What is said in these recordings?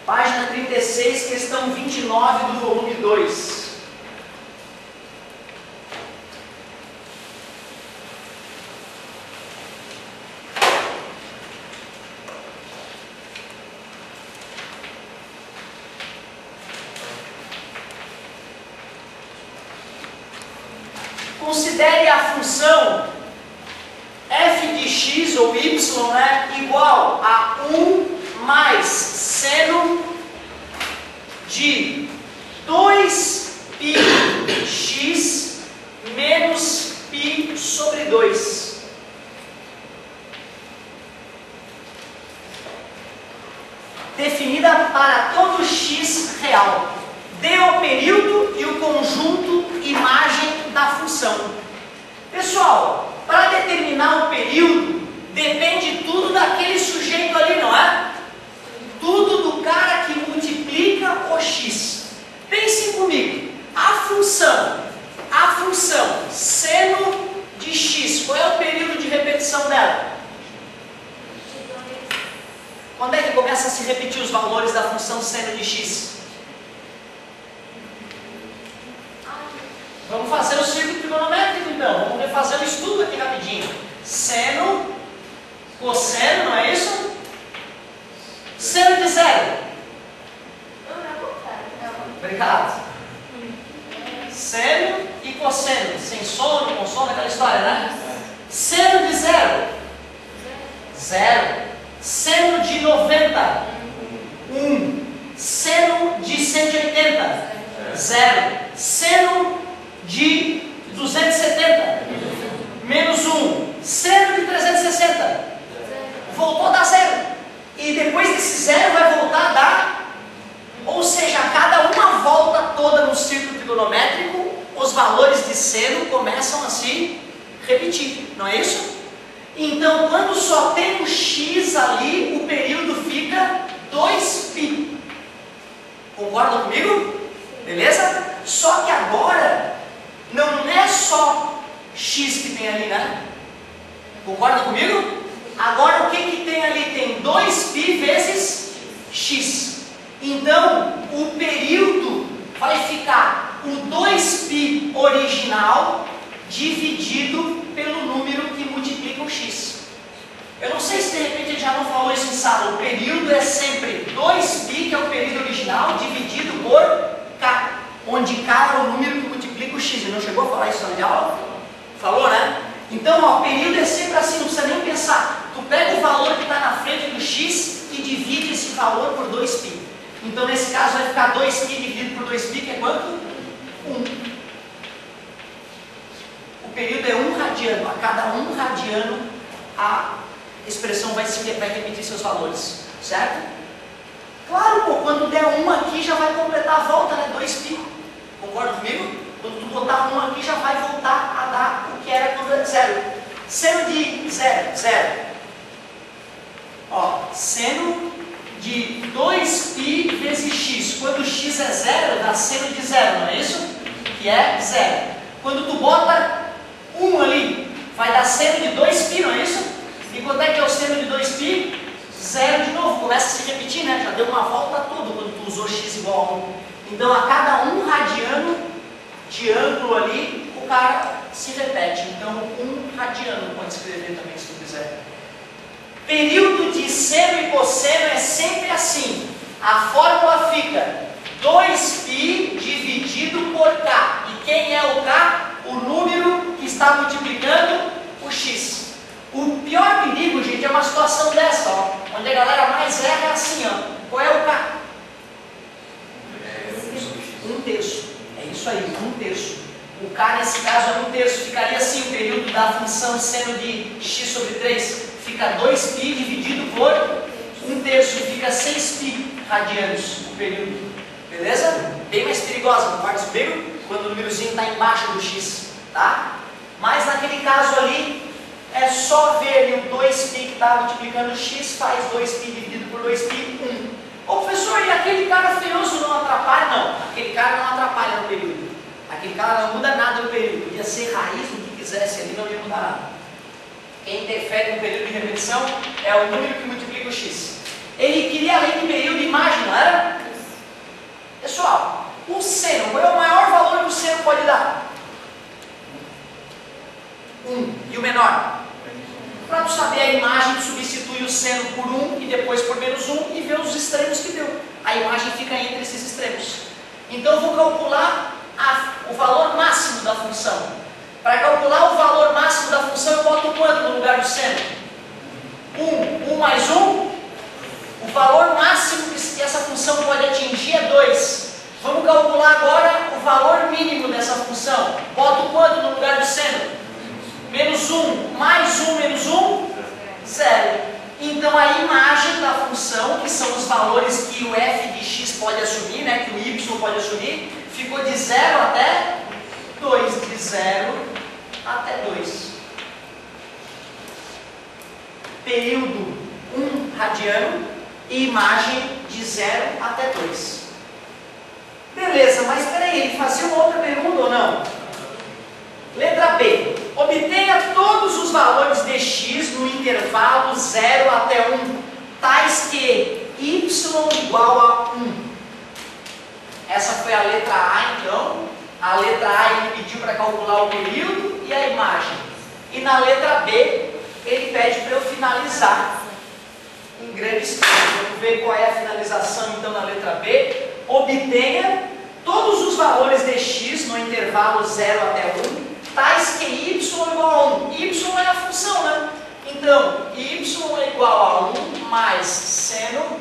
Página 36, questão 29 do volume 2. Considere a função f de x ou y, né, igual a 1 mais seno de 2πx menos π sobre 2. Definida para todo x real. Dê o período e o conjunto imagem da função. Pessoal, para determinar o período, depende tudo daquele sujeito ali, não é? Tudo do cara que multiplica o x. Pensem comigo, a função seno de x, qual é o período de repetição dela? Quando é que começa a se repetir os valores da função seno de x? Vamos fazer o círculo trigonométrico então, vamos refazer o estudo aqui rapidinho. Seno, cosseno, não é isso? Seno de zero. Obrigado. Seno e cosseno, sem sono, com sono, aquela história, né? Seno de zero. Zero. Seno de 90. 1. Seno de 180. Zero. Seno de 270. Menos 1. Seno de 360. Voltou a dar zero. E depois desse zero vai voltar a dar. Ou seja, a cada uma volta toda no círculo trigonométrico, os valores de seno começam a se repetir. Não é isso? Então, quando só tem o x ali, o período fica 2π. Concordam comigo? Beleza? Só que agora, não é só x que tem ali, né? Concordam comigo? Agora, o que tem ali? Tem 2π vezes x. Então, o período vai ficar o 2π original dividido pelo número que multiplica o x. Eu não sei se de repente ele já não falou isso em sala. O período é sempre 2π, que é o período original, dividido por k, onde k é o número que multiplica o x. Ele não chegou a falar isso na aula? Falou, né? Então, ó, o período é sempre assim, não precisa nem pensar. Tu pega o valor que está na frente do x e divide esse valor por 2π. Então, nesse caso, vai ficar 2π dividido por 2π, que é quanto? 1. O período é 1 radiano. A cada 1 radiano, a expressão vai repetir seus valores. Certo? Claro, pô, quando der 1 aqui, já vai completar a volta, né? 2π. Concorda comigo? Quando tu botar 1 aqui, já vai voltar a dar o que era quando era 0. Seno de 0, 0. Ó, seno de 2π vezes x. Quando x é 0, dá seno de 0, não é isso? Que é 0. Quando tu bota 1 ali, vai dar seno de 2π, não é isso? E quanto é que é o seno de 2π? 0 de novo. Começa a se repetir, né? Já deu uma volta toda quando tu usou x igual a 1. Então, a cada 1 radiano de ângulo ali, o cara se repete. Então, 1 radiano pode escrever também, se tu quiser. Período de seno e cosseno é sempre assim. A fórmula fica 2π dividido por k. E quem é o k? O número que está multiplicando o x. O pior perigo, gente, é uma situação dessa, ó, onde a galera mais erra é assim, ó. Qual é o k? 1/3. É isso aí, 1/3. O k nesse caso é 1/3. Ficaria assim o período da função seno de x sobre 3. Fica 2π dividido por 1/3, fica 6π radianos o período. Beleza? Bem mais perigosa, concorda comigo? Quando o númerozinho está embaixo do x, tá? Mas naquele caso ali, é só ver ali o 2π que está multiplicando o x, faz 2π dividido por 2π, 1. Ô professor, e aquele cara feioso não atrapalha? Não, aquele cara não atrapalha no período. Aquele cara não muda nada no período. Podia ser raiz do que quisesse ali, não ia mudar nada. Quem interfere no período de repetição é o número que multiplica o x. Ele queria, além de período, imagem, não era? seno. Qual é o maior valor que o seno pode dar? 1. E o menor? Para tu saber a imagem, tu substitui o seno por 1 e depois por menos 1 e vê os extremos que deu. A imagem fica entre esses extremos. Então eu vou calcular o valor máximo da função. Para calcular o valor máximo da função, eu boto quanto no lugar do seno? 1. 1 mais 1. O valor máximo que essa função pode atingir é 2. Vamos calcular agora o valor mínimo dessa função. Boto quanto no lugar do seno? Menos 1. Mais 1 menos 1? 0. Então a imagem da função, que são os valores que o f de x pode assumir, né, que o y pode assumir, ficou de 0 até 2. De 0 até 2. Período 1 radiano e imagem de 0 até 2. Beleza, mas peraí, ele fazia uma outra pergunta ou não? Letra B. Obtenha todos os valores de x no intervalo 0 até 1, tais que y igual a 1. Essa foi a letra A, então. A letra A ele pediu para calcular o período e a imagem. E na letra B, ele pede para eu finalizar em grande escala. Vamos ver qual é a finalização, então, na letra B. Obtenha todos os valores de x no intervalo 0 até 1, tais que y igual a 1. Y é a função, né? Então, y é igual a 1 mais seno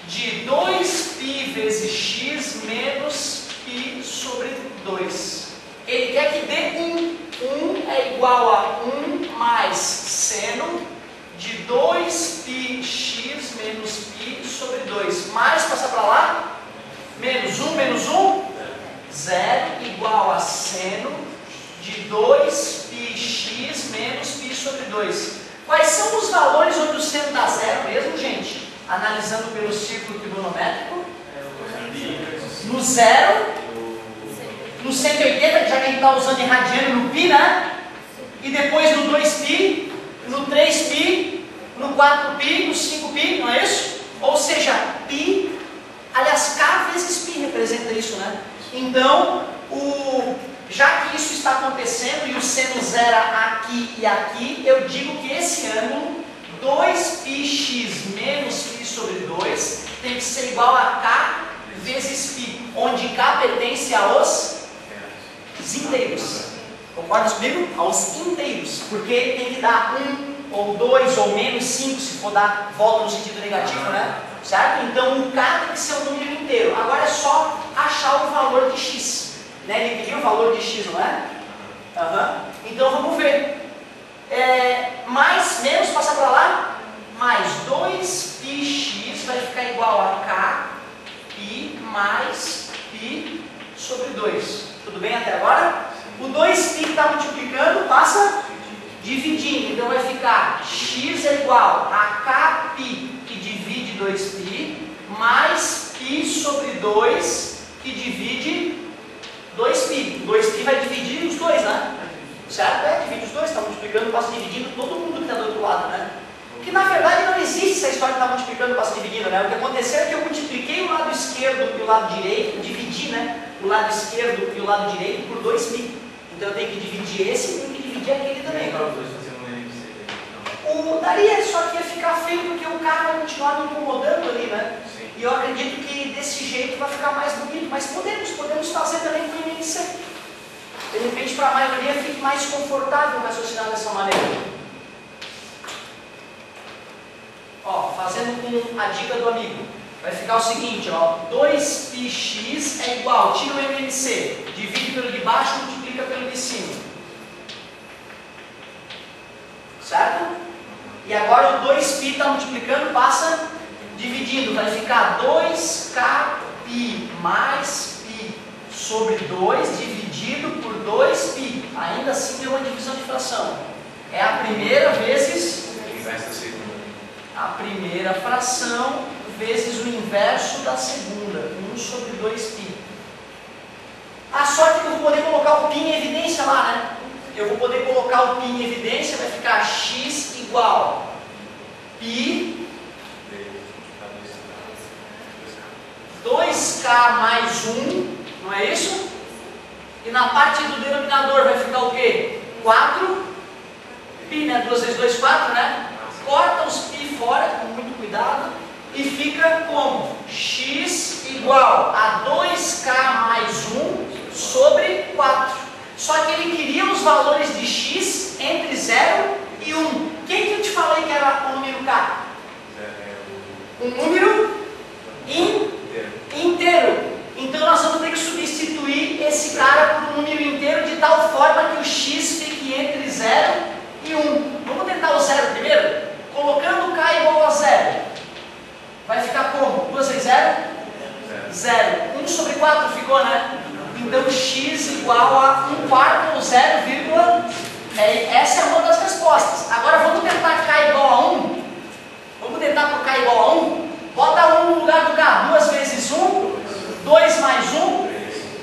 de 2π vezes x menos π sobre 2. Ele quer que dê 1. 1 é igual a 1 mais seno de 2πx menos π sobre 2. Mais, passa para lá. Menos 1 menos 1. 0 igual a seno de 2πx menos π sobre 2. Quais são os valores onde o seno dá 0 mesmo, gente? Analisando pelo círculo trigonométrico. No 0, no 180, já que a gente está usando em radiano, no π, né? E depois no 2π, no 3π, no 4π, no 5π, não é isso? Ou seja, π, aliás, k vezes π representa isso, né? Então, já que isso está acontecendo e o seno zera aqui e aqui, eu digo que esse ângulo 2πx menos π sobre 2 tem que ser igual a k vezes π, onde k pertence aos inteiros. Concorda comigo? Aos inteiros, porque tem que dar 1 ou 2 ou menos 5 se for dar volta no sentido negativo, né? Certo? Então o k tem que ser um número inteiro. Agora é só achar o valor de x. Né? Ele pediu o valor de x, não é? Então vamos ver. Mais, menos, passa para lá. Mais 2πx vai ficar igual a k π mais π sobre 2. Tudo bem até agora? O 2π que está multiplicando passa dividindo. Então vai ficar x é igual a k π que divide 2π mais π sobre 2 que divide 2π. 2π vai dividir os dois, né? Certo? Divide os dois, está multiplicando, passa dividindo todo mundo que está do outro lado, né? Que na verdade não existe essa história de estar multiplicando, passa dividindo, né? O que aconteceu é que eu multipliquei o lado esquerdo e o lado direito, dividi, né? O lado esquerdo e o lado direito por 2π. Então eu tenho que dividir esse e tenho que dividir aquele também. Daria, só que ia ficar feio porque o cara vai continuar me incomodando ali, né? Sim. E eu acredito que desse jeito vai ficar mais bonito, mas podemos fazer também com o IMC. De repente, para a maioria, fique mais confortável raciocinar dessa maneira. Ó, fazendo com a dica do amigo, vai ficar o seguinte, ó, 2πx é igual, tira o MMC, divide pelo de baixo, multiplica pelo de cima. Certo? E agora o 2π está multiplicando, passa dividindo, vai ficar 2kπ mais π sobre 2 dividido por 2π. Ainda assim deu uma divisão de fração. É a primeira vezes a primeira fração vezes o inverso da segunda, 1 sobre 2π. A sorte que eu vou poder colocar o π em evidência lá, né? Eu vou poder colocar o π em evidência, vai ficar x igual π 2k mais 1 Não é isso? E na parte do denominador vai ficar o quê? 4 pi, né? 2 vezes 2, 4, né? Corta os pi fora, com muito cuidado, e fica como? X igual a 2k mais 1 sobre 4. Só que ele queria os valores de x entre 0 e 1. Quem que eu te falei que era o número k? Um número inteiro. Então nós vamos ter que substituir esse cara por um número inteiro de tal forma que o x fique entre 0 e 1. Vamos tentar o 0 primeiro? Colocando k igual a 0. Vai ficar como? 2 vezes 0? 0. 1 sobre 4 ficou, né? Então x igual a 1 quarto ou 0, essa é uma das respostas. Agora vamos tentar k igual a 1. Vamos tentar por k igual a 1. Bota 1 no lugar do k. 2 vezes 1. 2 mais 1,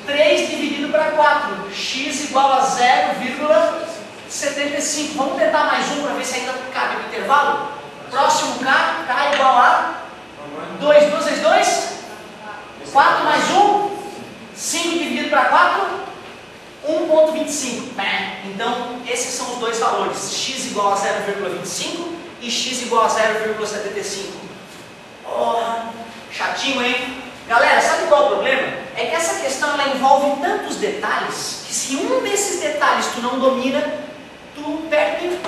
3 dividido para 4, x igual a 0,75. Vamos tentar mais um para ver se ainda cabe no intervalo? Próximo k, k igual a 2, 2 vezes 2, 4 mais 1, 5 dividido para 4, 1,25. Então, esses são os dois valores, x igual a 0,25 e x igual a 0,75. Oh, chatinho, hein? Galera, sabe qual é o problema? É que essa questão ela envolve tantos detalhes que se um desses detalhes tu não domina, tu perde o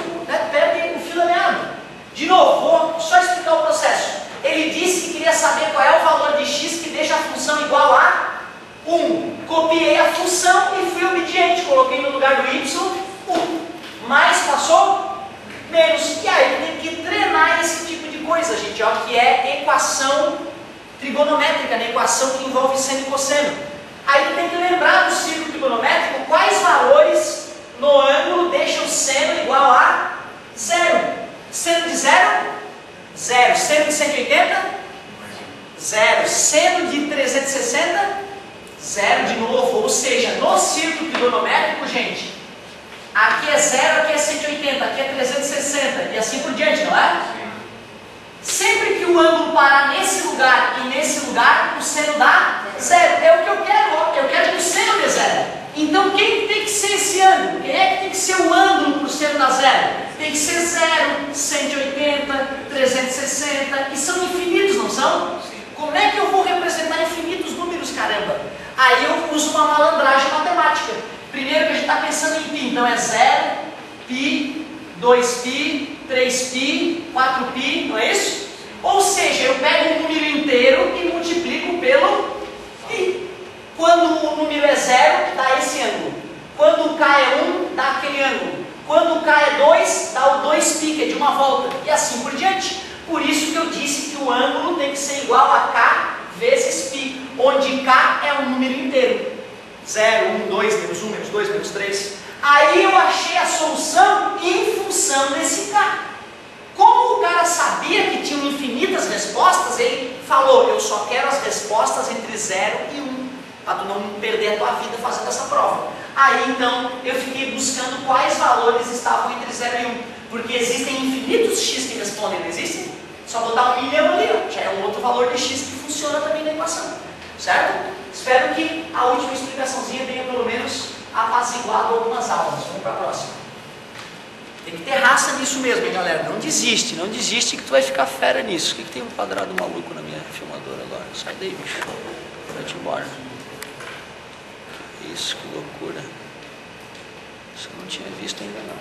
fio da meada. De novo, vou só explicar o processo. Ele disse que queria saber qual é o valor de x que deixa a função igual a 1. Copiei a função e fui obediente. Coloquei no lugar do y 1. Mais passou? Menos. E aí tem que treinar esse tipo de coisa, gente, ó, que é equação trigonométrica, né? Equação que envolve seno e cosseno. Aí tu tem que lembrar do círculo trigonométrico quais valores no ângulo deixam o seno igual a 0. Seno de 0? 0. Seno de 180? 0. Seno de 360? 0 de novo. Ou seja, no círculo trigonométrico, gente, aqui é 0, aqui é 180, aqui é 360 e assim por diante, não é? Sempre que o ângulo parar nesse lugar e nesse lugar, o seno dá 0. É o que eu quero, ó. Eu quero que o seno dê 0. Então quem tem que ser esse ângulo? Quem é que tem que ser o ângulo para o seno dar 0? Tem que ser 0, 180, 360, e são infinitos, não são? Como é que eu vou representar infinitos números, caramba? Aí eu uso uma malandragem matemática. Primeiro que a gente está pensando em pi, então é 0, pi, 2π, 3π, 4π, não é isso? Ou seja, eu pego um número inteiro e multiplico pelo π. Quando o número é 0, dá esse ângulo. Quando o k é 1, dá aquele ângulo. Quando o k é 2, dá o 2π, que é de uma volta. E assim por diante. Por isso que eu disse que o ângulo tem que ser igual a k vezes π, onde k é um número inteiro. 0, 1, 2, menos 1, menos 2, menos 3. Aí eu achei a solução em função desse k. Como o cara sabia que tinham infinitas respostas, ele falou, eu só quero as respostas entre 0 e 1, para tu não perder a tua vida fazendo essa prova. Aí então eu fiquei buscando quais valores estavam entre 0 e 1, porque existem infinitos x que respondem, não existem? Só botar 1 milhão ali, ó, já é um outro valor de x que funciona também na equação, certo? Espero que a última explicaçãozinha tenha pelo menos apaziguado algumas aulas. Vamos para a próxima. Tem que ter raça nisso mesmo, hein, galera? Não desiste, não desiste que tu vai ficar fera nisso. O que tem um quadrado maluco na minha filmadora agora? Sai daí, bicho. Vai-te embora. Que isso, que loucura. Isso eu não tinha visto ainda não.